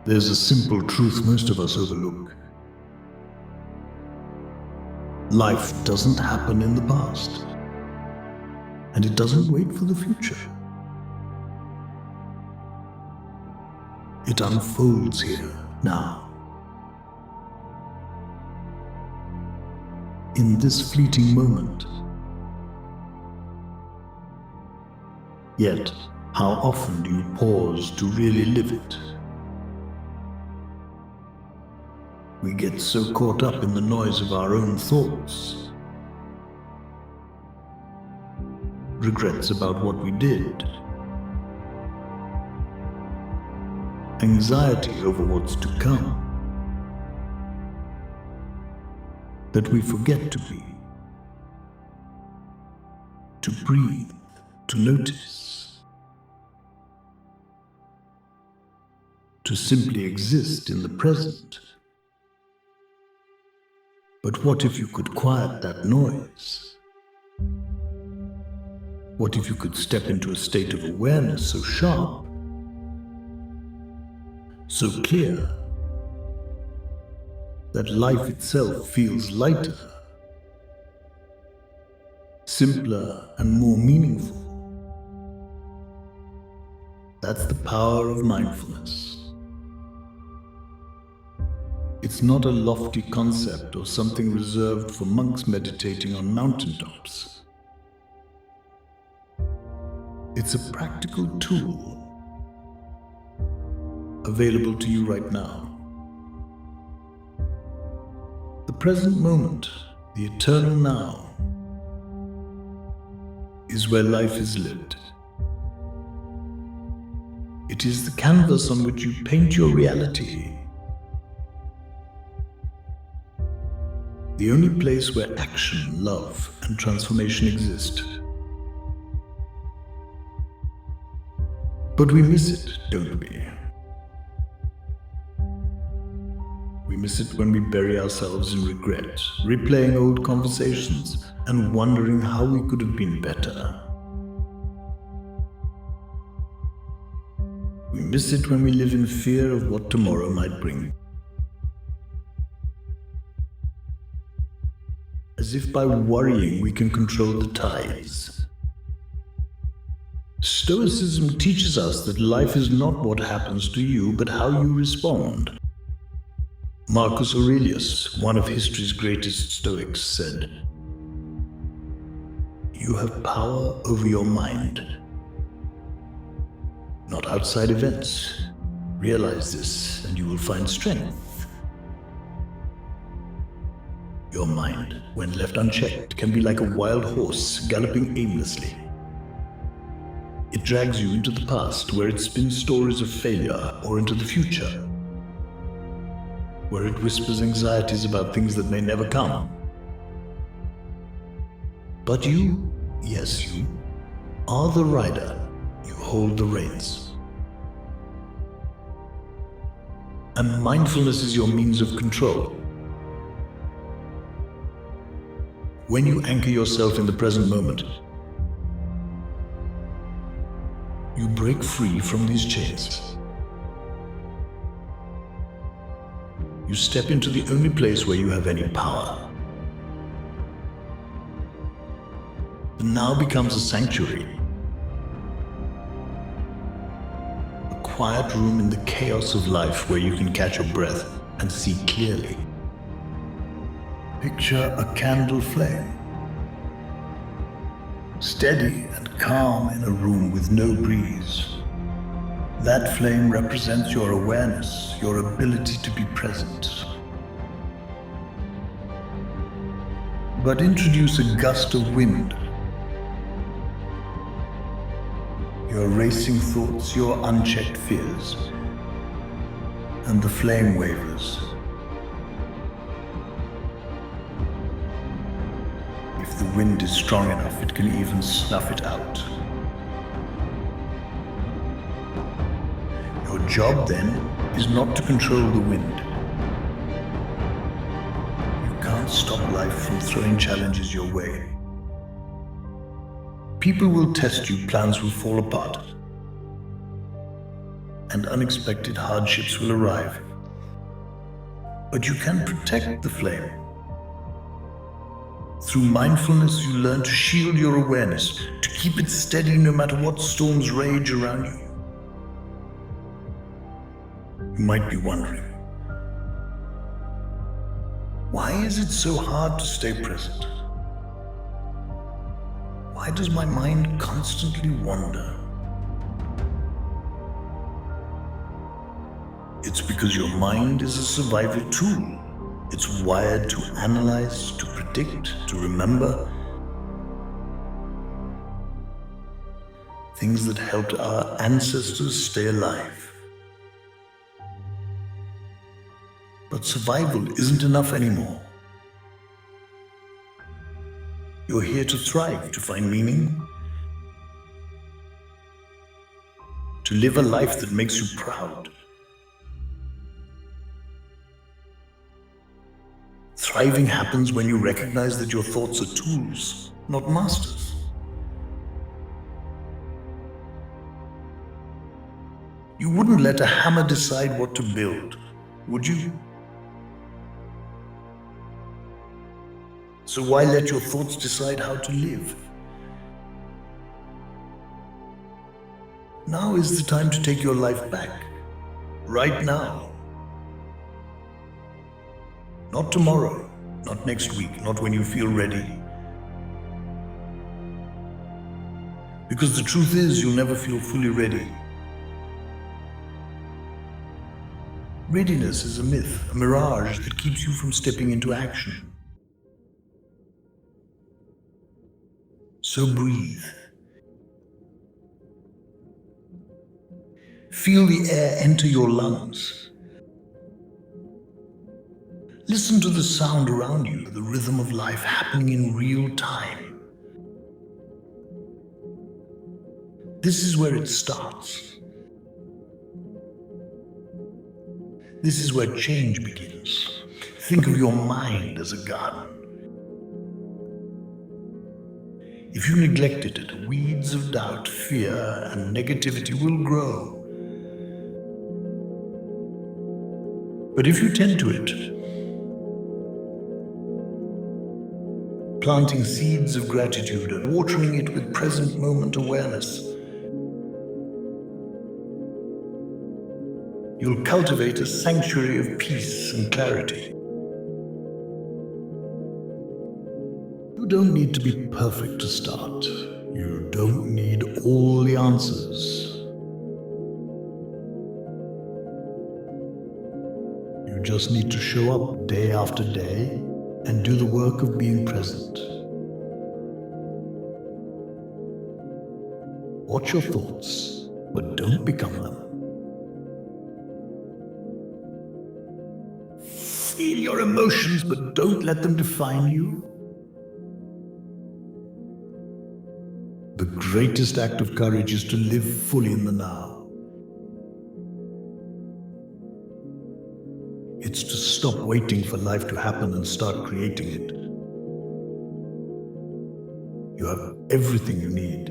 There's a simple truth most of us overlook. Life doesn't happen in the past, and it doesn't wait for the future. It unfolds here, now. In this fleeting moment. Yet, how often do you pause to really live it? We get so caught up in the noise of our own thoughts. Regrets about what we did. Anxiety over what's to come. That we forget to be. To breathe. To notice. To simply exist in the present. But what if you could quiet that noise? What if you could step into a state of awareness so sharp, so clear, that life itself feels lighter, simpler and more meaningful? That's the power of mindfulness. It's not a lofty concept or something reserved for monks meditating on mountaintops. It's a practical tool available to you right now. The present moment, the eternal now, is where life is lived. It is the canvas on which you paint your reality. The only place where action, love, and transformation exist. But we miss it, don't we? We miss it when we bury ourselves in regret, replaying old conversations, and wondering how we could have been better. We miss it when we live in fear of what tomorrow might bring. As if by worrying we can control the tides. Stoicism teaches us that life is not what happens to you, but how you respond. Marcus Aurelius, one of history's greatest Stoics, said, "You have power over your mind, not outside events. Realize this, and you will find strength. Your mind, when left unchecked, can be like a wild horse galloping aimlessly. It drags you into the past, where it spins stories of failure, or into the future, where it whispers anxieties about things that may never come. But you, yes you, are the rider. You hold the reins. And mindfulness is your means of control. When you anchor yourself in the present moment, you break free from these chains. You step into the only place where you have any power. The now becomes a sanctuary, a quiet room in the chaos of life where you can catch your breath and see clearly. Picture a candle flame, steady and calm in a room with no breeze. That flame represents your awareness, your ability to be present. But introduce a gust of wind. Your racing thoughts, your unchecked fears, and the flame wavers. If the wind is strong enough, it can even snuff it out. Your job, then, is not to control the wind. You can't stop life from throwing challenges your way. People will test you, plans will fall apart. and unexpected hardships will arrive. But you can protect the flame. Through mindfulness, you learn to shield your awareness, to keep it steady no matter what storms rage around you. You might be wondering, why is it so hard to stay present? Why does my mind constantly wander? It's because your mind is a survival tool. It's wired to analyze, to predict, to remember. Things that helped our ancestors stay alive. But survival isn't enough anymore. You're here to thrive, to find meaning, to live a life that makes you proud. Thriving happens when you recognize that your thoughts are tools, not masters. You wouldn't let a hammer decide what to build, would you? So why let your thoughts decide how to live? Now is the time to take your life back. Right now. Not tomorrow, not next week, not when you feel ready. Because the truth is, you'll never feel fully ready. Readiness is a myth, a mirage that keeps you from stepping into action. So breathe. Feel the air enter your lungs. Listen to the sound around you, the rhythm of life happening in real time. This is where it starts. This is where change begins. Think of your mind as a garden. If you neglect it, weeds of doubt, fear, and negativity will grow. But if you tend to it, planting seeds of gratitude and watering it with present moment awareness, you'll cultivate a sanctuary of peace and clarity. You don't need to be perfect to start. You don't need all the answers. You just need to show up day after day and do the work of being present. Watch your thoughts, but don't become them. Feel your emotions, but don't let them define you. The greatest act of courage is to live fully in the now. It's to stop waiting for life to happen and start creating it. You have everything you need.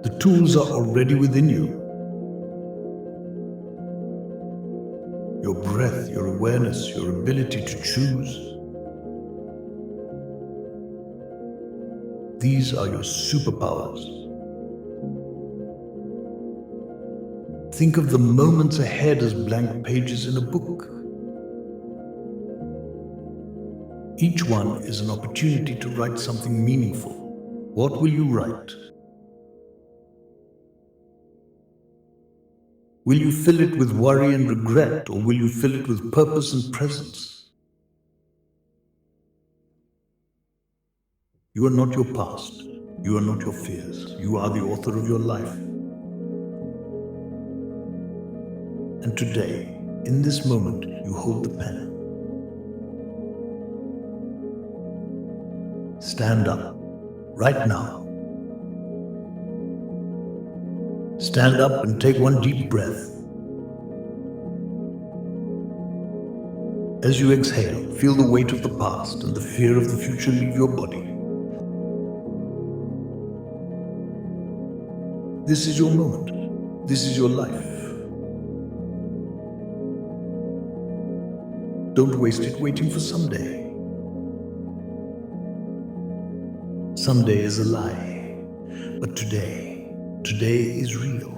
The tools are already within you. Your breath, your awareness, your ability to choose. These are your superpowers. Think of the moments ahead as blank pages in a book. Each one is an opportunity to write something meaningful. What will you write? Will you fill it with worry and regret, or will you fill it with purpose and presence? You are not your past. You are not your fears. You are the author of your life. And today, in this moment, you hold the pen. Stand up, right now. Stand up and take one deep breath. As you exhale, feel the weight of the past and the fear of the future leave your body. This is your moment. This is your life. Don't waste it waiting for someday. Someday is a lie, but today is real.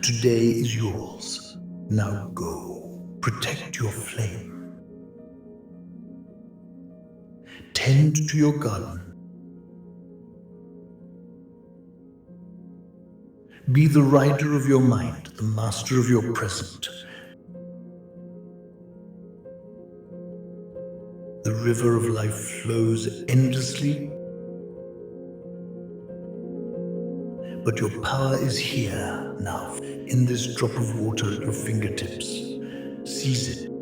Today is yours. Now go. Protect your flame. Tend to your garden. Be the rider of your mind, the master of your present. The river of life flows endlessly, but your power is here now, in this drop of water at your fingertips. Seize it.